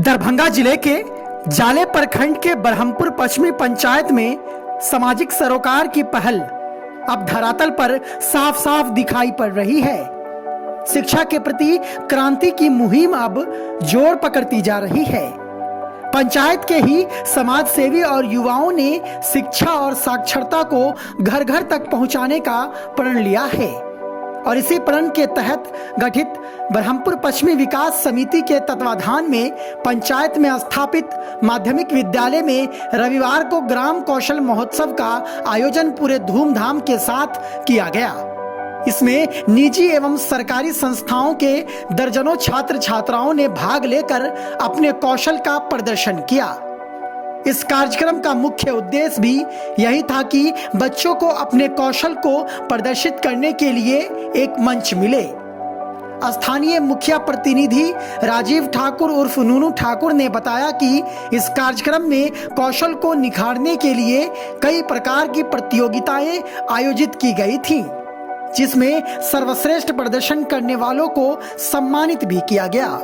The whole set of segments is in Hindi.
दरभंगा जिले के जाले प्रखंड के बरहमपुर पश्चिमी पंचायत में सामाजिक सरोकार की पहल अब धरातल पर साफ साफ दिखाई पड़ रही है। शिक्षा के प्रति क्रांति की मुहिम अब जोर पकड़ती जा रही है। पंचायत के ही समाज सेवी और युवाओं ने शिक्षा और साक्षरता को घर घर तक पहुंचाने का प्रण लिया है और इसी प्रण के तहत गठित बरहमपुर पश्चिमी विकास समिति के तत्वाधान में पंचायत में स्थापित माध्यमिक विद्यालय में रविवार को ग्राम कौशल महोत्सव का आयोजन पूरे धूमधाम के साथ किया गया। इसमें निजी एवं सरकारी संस्थाओं के दर्जनों छात्र छात्राओं ने भाग लेकर अपने कौशल का प्रदर्शन किया। इस कार्यक्रम का मुख्य उद्देश्य भी यही था कि बच्चों को अपने कौशल को प्रदर्शित करने के लिए एक मंच मिले। स्थानीय मुखिया प्रतिनिधि राजीव ठाकुर उर्फ नूनू ठाकुर ने बताया कि इस कार्यक्रम में कौशल को निखारने के लिए कई प्रकार की प्रतियोगिताएं आयोजित की गई थीं, जिसमें सर्वश्रेष्ठ प्रदर्शन करने वालों को सम्मानित भी किया गया।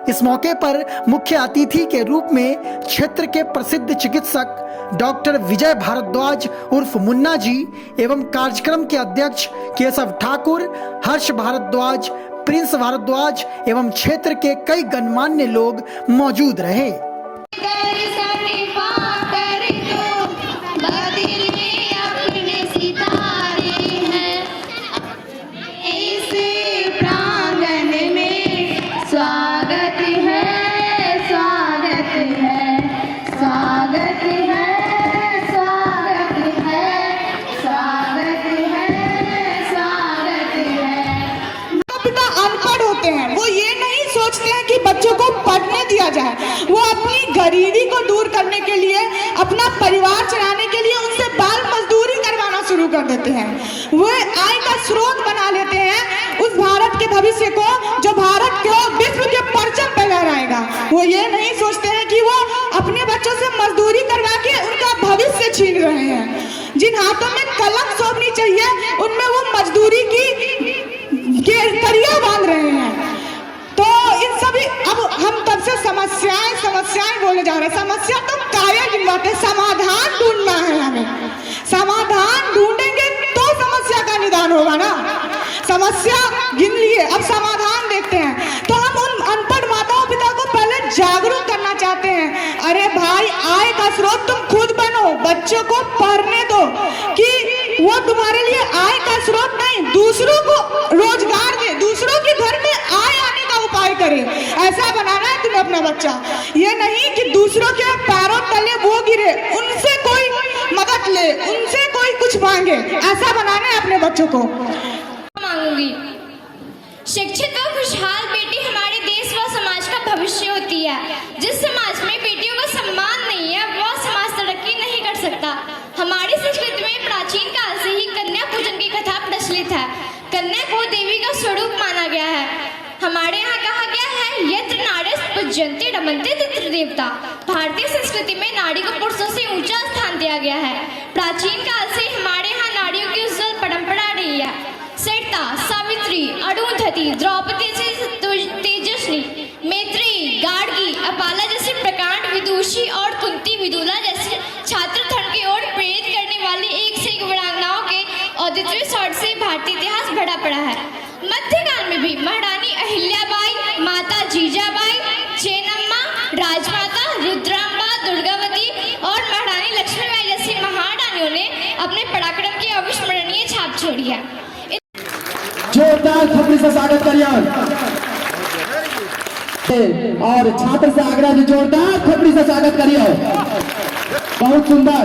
इस मौके पर मुख्य अतिथि के रूप में क्षेत्र के प्रसिद्ध चिकित्सक डॉक्टर विजय भारद्वाज उर्फ मुन्ना जी एवं कार्यक्रम के अध्यक्ष केशव ठाकुर, हर्ष भारद्वाज, प्रिंस भारद्वाज एवं क्षेत्र के कई गणमान्य लोग मौजूद रहे। बच्चों को पढ़ने दिया जाए, वो अपनी गरीबी को दूर करने के लिए, अपना परिवार चलाने के लिए उनसे बाल मजदूरी करवाना शुरू कर देते हैं। वो आय का स्रोत बना लेते हैं उस भारत के भविष्य को, जो भारत को विश्व के परचम पे लहराएगा। वो ये नहीं सोचते हैं कि वो अपने बच्चों से मजदूरी करवा के उनका भविष्य छीन रहे हैं। जिन हाथों में कलम सौंपनी चाहिए उनमें वो मजदूरी की करिया बांध रहे हैं। तो इन सभी अब हम तब से समस्याएं बोले जा रहे हैं। समस्या तो काया गिनवाते, समाधान ढूंढना है हमें। समाधान ढूंढेंगे तो समस्या का निदान होगा ना। समस्या गिन लिए, अब समाधान देखते हैं। तो हम उन अनपढ़ माताओं पिता को पहले जागरूक करना चाहते हैं। अरे भाई, आय का स्रोत तुम खुद बनो, बच्चों को पढ़ने दो कि वो तुम्हारे लिए आय का स्रोत नहीं, दूसरों को रोजगार दे, दूसरों के घर में आय आने का उपाय करे। ऐसा बनाना है तुम्हें अपना बच्चा, ये नहीं कि दूसरों के पैरों तले वो गिरे, उनसे कोई मदद ले, उनसे कोई कुछ मांगे। ऐसा बनाना है अपने बच्चों को। मांगूंगी, शिक्षित व खुशहाल बेटी हमारे देश व समाज का भविष्य होती है। जिस समाज में बेटियों का सम्मान नहीं है, वह समाज तरक्की नहीं कर सकता। हमारी संस्कृति में प्राचीन काल से ही कन्या पूजन की कथा प्रचलित है। कन्या को देवी का स्वरूप माना गया है। हमारे यहाँ कहा गया है, यत्र नार्यः पूज्यन्ते रमन्ते तत्र देवता। भारतीय संस्कृति में नारी को पुरुषों से ऊंचा स्थान दिया गया है। प्राचीन काल से हमारे यहाँ नारियों की उज्जवल परंपरा रही है। सरिता, सावित्री, अरुंधति, द्रौपदी जैसी तेजस्वी, मैत्री, गार्गी, अपाला जैसे प्रकांड, विदुषी और कुंती विदुला जैसे छात्र धन की ओर प्रेरित करने वाली एक से एक वीरांगनाओं के औदित्य शौर्य से भारतीय इतिहास भरा पड़ा है। मध्यकाल में भी महारानी अहिल्याबाई, माता जीजाबाई, चेन्नम्मा, राजमाता, रुद्रांबा, दुर्गावती और महारानी लक्ष्मीबाई जैसी महारानियों ने अपने पराक्रम की अविस्मरणीय छाप छोड़ी है। जोरदार थप्पड़ी से स्वागत करिए और छात्र से आग्रह जी जोरदार थप्पड़ी से स्वागत करिए। बहुत सुंदर।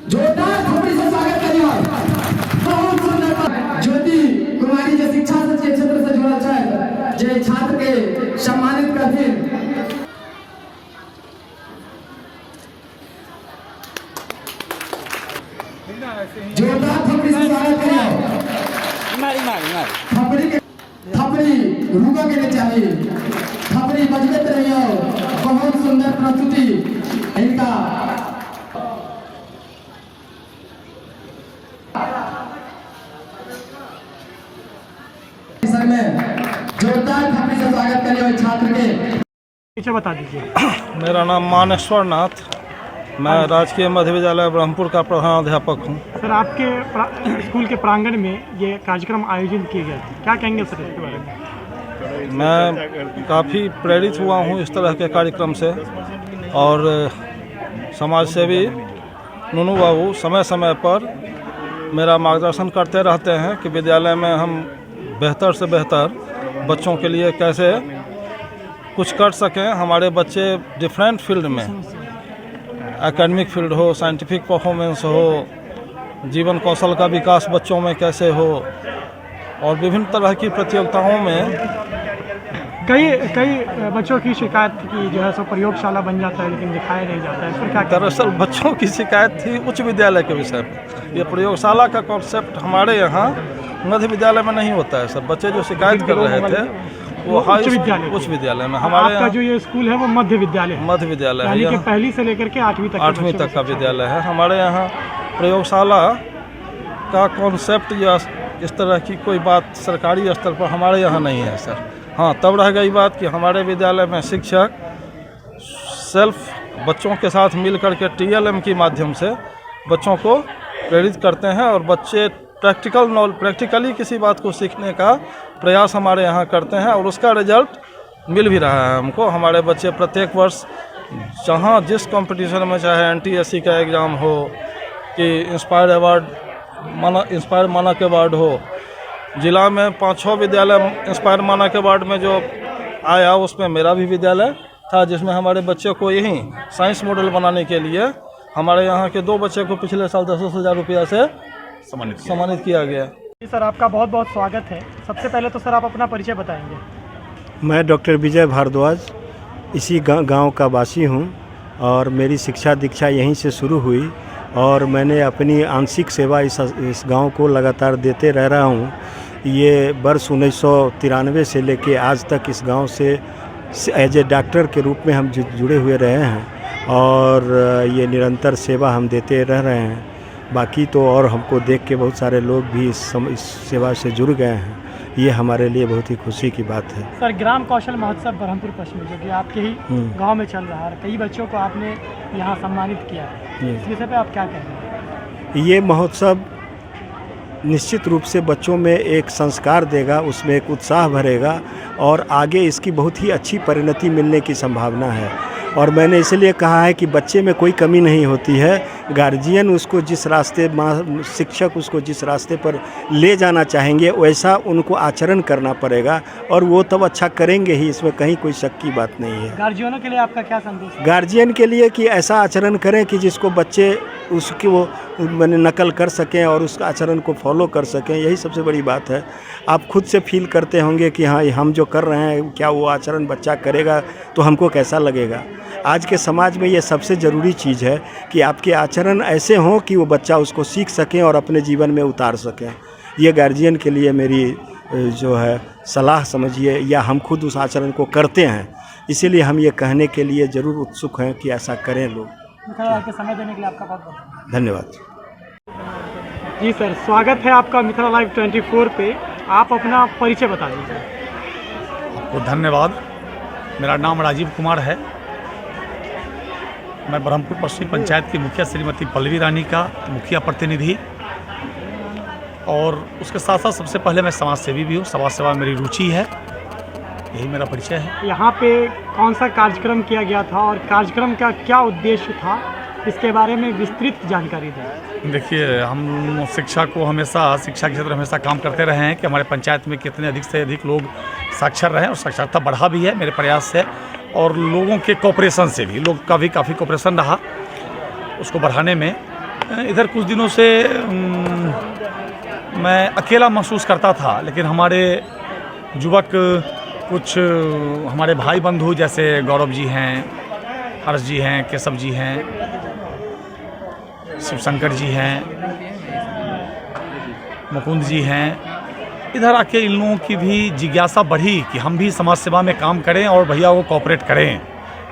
जोरदार थप्पड़ी से स्वागत करिए। बहुत सुंदर। ज्योति कुमारी जो शिक्षा के क्षेत्र से जुड़ल है, जे छात्र के सम्मानित करथिन। जोरदार थप्पड़ी से स्वागत करिए। थप्पड़ी रुको के नहीं चाहिए, थप्पड़ी बजबत रहिए। बहुत सुंदर प्रस्तुति इनका। जोरदार थाली से स्वागत करिए और छात्र के। पीछे बता दीजिए। मेरा नाम मानेश्वर नाथ, मैं राजकीय मध्य विद्यालय ब्रह्मपुर का प्रधानाध्यापक हूँ। सर, आपके स्कूल के प्रांगण में ये कार्यक्रम आयोजित किए गए थे, क्या कहेंगे सर इसके बारे में? मैं काफ़ी प्रेरित हुआ हूँ इस तरह के कार्यक्रम से, और समाज सेवी नूनू बाबू समय समय पर मेरा मार्गदर्शन करते रहते हैं कि विद्यालय में हम बेहतर से बेहतर बच्चों के लिए कैसे कुछ कर सकें। हमारे बच्चे डिफरेंट फील्ड में, एकेडमिक फील्ड हो, साइंटिफिक परफॉर्मेंस हो, जीवन कौशल का विकास बच्चों में कैसे हो, और विभिन्न तरह की प्रतियोगिताओं में कई बच्चों की शिकायत की जो है सो प्रयोगशाला बन जाता है लेकिन दिखाया नहीं जाता है, इस पर क्या? दरअसल बच्चों की शिकायत थी उच्च विद्यालय के विषय में। ये प्रयोगशाला का कॉन्सेप्ट हमारे यहाँ मध्य विद्यालय में नहीं होता है सर। बच्चे जो शिकायत कर रहे थे वो उच्च विद्यालय में। हमारे आपका जो ये स्कूल है वो मध्य विद्यालय है, यानी कि पहली से लेकर के 8वीं तक का विद्यालय है। हमारे यहाँ प्रयोगशाला का कॉन्सेप्ट या इस तरह की कोई बात सरकारी स्तर पर हमारे यहाँ नहीं है सर। हाँ, तब रह गई बात कि हमारे विद्यालय में शिक्षक सेल्फ बच्चों के साथ मिल करके TLM के माध्यम से बच्चों को प्रेरित करते हैं, और बच्चे प्रैक्टिकली किसी बात को सीखने का प्रयास हमारे यहाँ करते हैं, और उसका रिजल्ट मिल भी रहा है हमको। हमारे बच्चे प्रत्येक वर्ष जहाँ जिस कंपटीशन में, चाहे NTSC का एग्ज़ाम हो कि इंस्पायर मानक अवार्ड हो, जिला में 5-6 विद्यालय इंस्पायर मानक अवार्ड में जो आया उसमें मेरा भी विद्यालय था, जिसमें हमारे बच्चे को यहीं साइंस मॉडल बनाने के लिए हमारे यहाँ के 2 बच्चे को पिछले साल 10,000 रुपया से सम्मानित किया गया। जी सर, आपका बहुत बहुत स्वागत है। सबसे पहले तो सर आप अपना परिचय बताएंगे। मैं डॉक्टर विजय भारद्वाज इसी गांव का वासी हूं, और मेरी शिक्षा दीक्षा यहीं से शुरू हुई, और मैंने अपनी आंशिक सेवा इस गांव को लगातार देते रह रहा हूं। ये वर्ष 1993 से लेके आज तक इस गांव से एज ए डॉक्टर के रूप में हम जुड़े हुए रहे हैं, और ये निरंतर सेवा हम देते रह रहे हैं। बाकी तो और हमको देख के बहुत सारे लोग भी इस सेवा से जुड़ गए हैं, ये हमारे लिए बहुत ही खुशी की बात है। सर, ग्राम कौशल महोत्सव ब्रह्मपुर पश्चिम जो कि आपके ही गांव में चल रहा है, कई बच्चों को आपने यहाँ सम्मानित किया है, इस विषय पे आप क्या कहेंगे? ये महोत्सव निश्चित रूप से बच्चों में एक संस्कार देगा, उसमें एक उत्साह भरेगा, और आगे इसकी बहुत ही अच्छी परिणति मिलने की संभावना है। और मैंने इसलिए कहा है कि बच्चे में कोई कमी नहीं होती है, गार्जियन उसको जिस रास्ते, शिक्षक उसको जिस रास्ते पर ले जाना चाहेंगे वैसा उनको आचरण करना पड़ेगा, और वो तब अच्छा करेंगे ही, इसमें कहीं कोई शक की बात नहीं है। गार्जियनों के लिए आपका क्या संदेश है? गार्जियन के लिए कि ऐसा आचरण करें कि जिसको बच्चे उसकी वो मैंने नकल कर सकें और उस आचरण को फॉलो कर सकें, यही सबसे बड़ी बात है। आप खुद से फील करते होंगे कि हाँ, हम जो कर रहे हैं क्या वो आचरण बच्चा करेगा तो हमको कैसा लगेगा। आज के समाज में ये सबसे ज़रूरी चीज़ है कि आपके आचरण ऐसे हों कि वो बच्चा उसको सीख सकें और अपने जीवन में उतार सकें। ये गार्जियन के लिए मेरी जो है सलाह समझिए, या हम खुद उस आचरण को करते हैं, इसीलिए हम ये कहने के लिए ज़रूर उत्सुक हैं कि ऐसा करें लोग। आपके समय देने के लिए आपका बहुत बहुत धन्यवाद। जी सर, स्वागत है आपका मिथिला लाइव 24 पे। आप अपना परिचय बता दीजिए। आपको धन्यवाद। मेरा नाम राजीव कुमार है। मैं ब्रह्मपुर पश्चिमी पंचायत की मुखिया श्रीमती पल्लवी रानी का मुखिया प्रतिनिधि, और उसके साथ साथ सबसे पहले मैं समाज सेवी भी हूँ। समाज सेवा मेरी रुचि है, यही मेरा परिचय है। यहाँ पे कौन सा कार्यक्रम किया गया था और कार्यक्रम का क्या उद्देश्य था, इसके बारे में विस्तृत जानकारी दें। देखिए, हम शिक्षा के क्षेत्र में हमेशा काम करते रहे हैं कि हमारे पंचायत में कितने अधिक से अधिक लोग साक्षर रहें, और साक्षरता बढ़ा भी है मेरे प्रयास से, और लोगों के कोऑपरेशन से भी, लोग का भी काफ़ी कोऑपरेशन रहा उसको बढ़ाने में। इधर कुछ दिनों से मैं अकेला महसूस करता था, लेकिन हमारे युवक कुछ हमारे भाई बंधु जैसे गौरव जी हैं, हर्ष जी हैं, केशव जी हैं, शिवशंकर जी हैं, मुकुंद जी हैं, इधर आके इन लोगों की भी जिज्ञासा बढ़ी कि हम भी समाज सेवा में काम करें और भैया वो कोऑपरेट करें,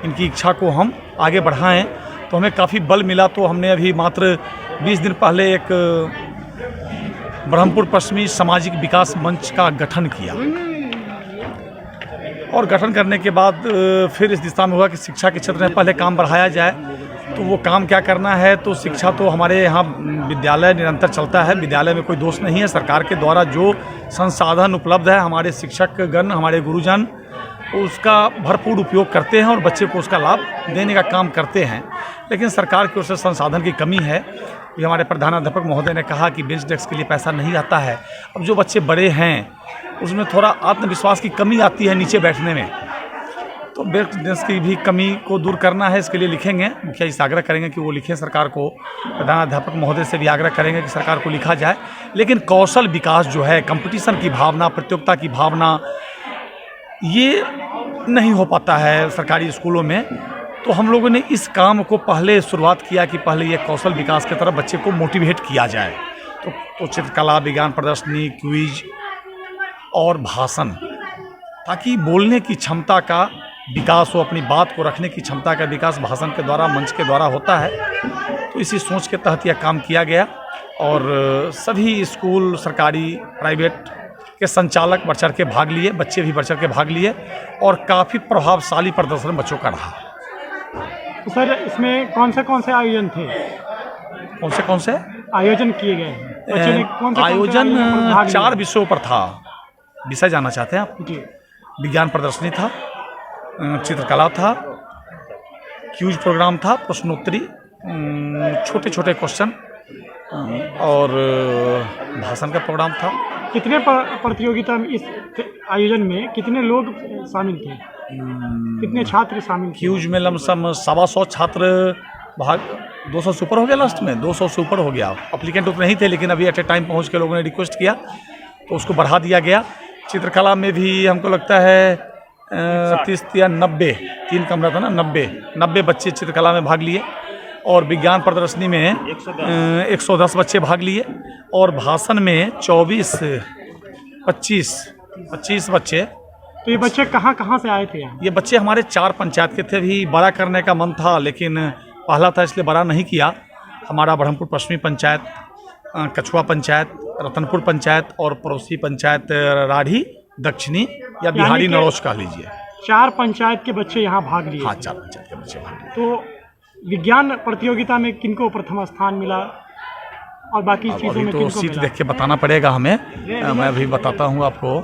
इनकी इच्छा को हम आगे बढ़ाएं। तो हमें काफ़ी बल मिला। तो हमने अभी मात्र 20 दिन पहले एक ब्रह्मपुर पश्चिमी सामाजिक विकास मंच का गठन किया, और गठन करने के बाद फिर इस दिशा में हुआ कि शिक्षा के क्षेत्र में पहले काम बढ़ाया जाए। तो वो काम क्या करना है, तो शिक्षा तो हमारे यहाँ विद्यालय निरंतर चलता है, विद्यालय में कोई दोष नहीं है। सरकार के द्वारा जो संसाधन उपलब्ध है, हमारे शिक्षकगण, हमारे गुरुजन उसका भरपूर उपयोग करते हैं और बच्चे को उसका लाभ देने का काम करते हैं। लेकिन सरकार की ओर से संसाधन की कमी है। ये हमारे प्रधानाध्यापक महोदय ने कहा कि बेंच डेस्क के लिए पैसा नहीं आता है। अब जो बच्चे बड़े हैं उसमें थोड़ा आत्मविश्वास की कमी आती है नीचे बैठने में, तो बेंच डेस्क की भी कमी को दूर करना है। इसके लिए लिखेंगे, मुखिया इस आग्रह करेंगे कि वो लिखें सरकार को। प्रधानाध्यापक महोदय से भी आग्रह करेंगे कि सरकार को लिखा जाए। लेकिन कौशल विकास जो है, कंपटीशन की भावना, प्रतियोगिता की भावना, ये नहीं हो पाता है सरकारी स्कूलों में। तो हम लोगों ने इस काम को पहले शुरुआत किया कि पहले ये कौशल विकास की तरफ बच्चे को मोटिवेट किया जाए। तो चित्रकला, विज्ञान प्रदर्शनी, क्विज और भाषण, ताकि बोलने की क्षमता का विकास हो, अपनी बात को रखने की क्षमता का विकास भाषण के द्वारा, मंच के द्वारा होता है। तो इसी सोच के तहत यह काम किया गया और सभी स्कूल, सरकारी, प्राइवेट के संचालक बढ़ चढ़ के भाग लिए, बच्चे भी बढ़ चढ़ के भाग लिए और काफ़ी प्रभावशाली प्रदर्शन बच्चों का रहा। तो सर, इसमें कौन से आयोजन थे? कौन से आयोजन किए गए हैं? बच्चों ने कौन-से आयोजन पर भाग 4 लिया? विषयों पर था। विषय जानना चाहते हैं आप? जी। विज्ञान प्रदर्शनी था, चित्रकला था, क्यूज प्रोग्राम था, प्रश्नोत्तरी, छोटे छोटे क्वेश्चन और भाषण का प्रोग्राम था। कितने प्रतियोगिता में, इस आयोजन में कितने लोग शामिल थे? कितने छात्र शामिल थे? क्यूज में लमसम 125 छात्र भाग, 200 से ऊपर हो गया। लास्ट में 200 से ऊपर हो गया। अप्लीकेंट उतने ही थे, लेकिन अभी एट ए टाइम पहुँच के लोगों ने रिक्वेस्ट किया तो उसको बढ़ा दिया गया। चित्रकला में भी हमको लगता है 30 या 90, 3 कमरा था ना, 90 बच्चे चित्रकला में भाग लिए और विज्ञान प्रदर्शनी में 110 बच्चे भाग लिए और भाषण में 25 बच्चे। तो ये बच्चे कहाँ से आए थे यहाँ? ये बच्चे हमारे 4 पंचायत के थे। भी बड़ा करने का मन था, लेकिन पहला था इसलिए बड़ा नहीं किया। हमारा ब्रह्मपुर पश्चिमी पंचायत, कछुआ पंचायत, रतनपुर पंचायत और पड़ोसी पंचायत राढ़ी दक्षिणी या बिहारी नड़ोश कह लीजिए। 4 पंचायत के बच्चे यहाँ भाग लिए? हाँ, 4 पंचायत के बच्चे भाग लिए। तो विज्ञान प्रतियोगिता में किनको प्रथम स्थान मिला और बाकी चीज़ों में तो किनको सीट मिला? देख के बताना पड़ेगा हमें। मैं अभी बताता हूँ आपको।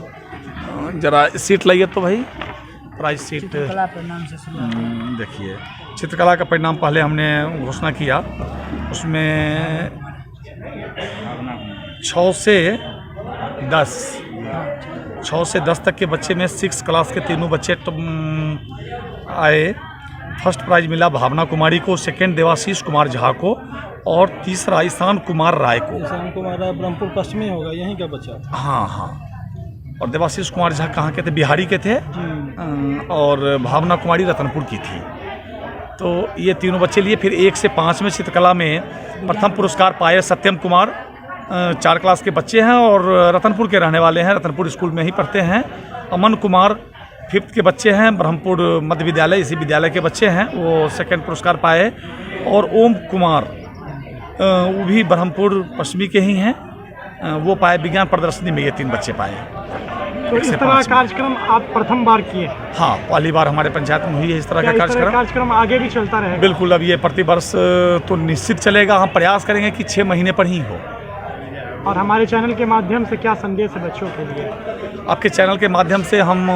जरा सीट लाइए तो भाई, प्राइज सीट देखिए। चित्रकला का परिणाम पहले हमने घोषणा किया, उसमें 6 से 10 तक के बच्चे में 6 क्लास के तीनों बच्चे आए। फर्स्ट प्राइज मिला भावना कुमारी को, सेकंड देवाशीष कुमार झा को और तीसरा ईशान कुमार राय को। ईशान कुमार राय ब्रह्मपुर पश्चिमी होगा, यहीं का बच्चा था। हाँ। और देवाशीष कुमार झा कहाँ के थे? बिहारी के थे। और भावना कुमारी रतनपुर की थी। तो ये तीनों बच्चे लिए। फिर 1 से 5 में चित्रकला में प्रथम पुरस्कार पाए सत्यम कुमार, 4 क्लास के बच्चे हैं और रतनपुर के रहने वाले हैं, रतनपुर स्कूल में ही पढ़ते हैं। अमन कुमार 5th के बच्चे हैं, ब्रह्मपुर मध्य विद्यालय, इसी विद्यालय के बच्चे हैं, वो 2nd पुरस्कार पाए। और ओम कुमार वो भी ब्रह्मपुर पश्चिमी के ही हैं, वो पाए। विज्ञान प्रदर्शनी में ये 3 बच्चे पाए। तो इस तरह का कार्यक्रम आप प्रथम बार किए? हाँ, पहली बार हमारे पंचायत में हुई है इस तरह का कार्यक्रम आगे भी चलता रहेगा? बिल्कुल, अब ये प्रतिवर्ष तो निश्चित चलेगा। हम प्रयास करेंगे कि 6 महीने पर ही हो। और हमारे चैनल के माध्यम से क्या संदेश है बच्चों के लिए? आपके चैनल के माध्यम से हम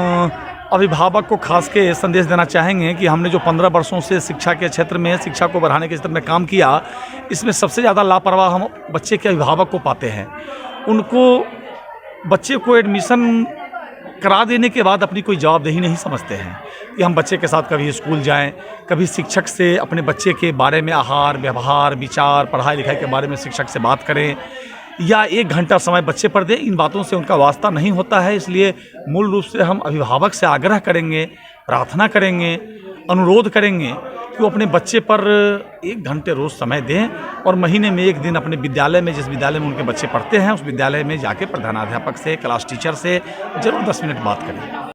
अभिभावक को खास के संदेश देना चाहेंगे कि हमने जो 15 वर्षों से शिक्षा के क्षेत्र में, शिक्षा को बढ़ाने के क्षेत्र में काम किया, इसमें सबसे ज़्यादा लापरवाह हम बच्चे के अभिभावक को पाते हैं। उनको, बच्चे को एडमिशन करा देने के बाद अपनी कोई जवाबदेही नहीं समझते हैं कि हम बच्चे के साथ कभी स्कूल जाएं, कभी शिक्षक से अपने बच्चे के बारे में आहार, व्यवहार, विचार, पढ़ाई लिखाई के बारे में शिक्षक से बात करें या 1 घंटा समय बच्चे पर दें। इन बातों से उनका वास्ता नहीं होता है। इसलिए मूल रूप से हम अभिभावक से आग्रह करेंगे, प्रार्थना करेंगे, अनुरोध करेंगे कि वो अपने बच्चे पर 1 घंटे रोज़ समय दें और महीने में 1 दिन अपने विद्यालय में, जिस विद्यालय में उनके बच्चे पढ़ते हैं, उस विद्यालय में जाके प्रधानाध्यापक से, क्लास टीचर से ज़रूर 10 मिनट बात करें।